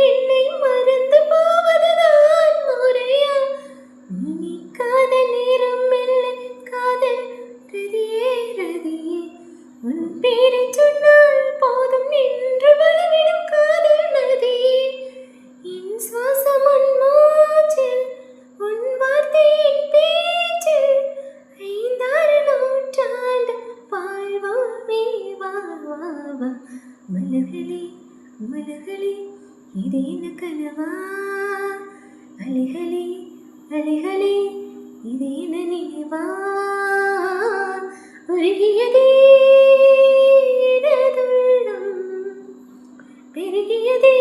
என்னை மறந்து போவதுதான் முறையா? நினைக்காத நேரம் மெல்ல காதல் ரதியே ரதியே, உன் பேரை சொன்னால் போதும் நின்று வளவிடும் காதல் நதியே. என் சுவாசம் உன் மூச்சில், உன் வார்த்தை என் பேச்சில், ஐந்தாறு நூற்றாண்டு வாழ்வோமே வா வா வா. மலர்களே மலர்களே, இது என்ன கனவா? அலைகளே அலைகளே, இது என்ன நினைவா? உருகியதே எனதுள்ளம், பெருகியதே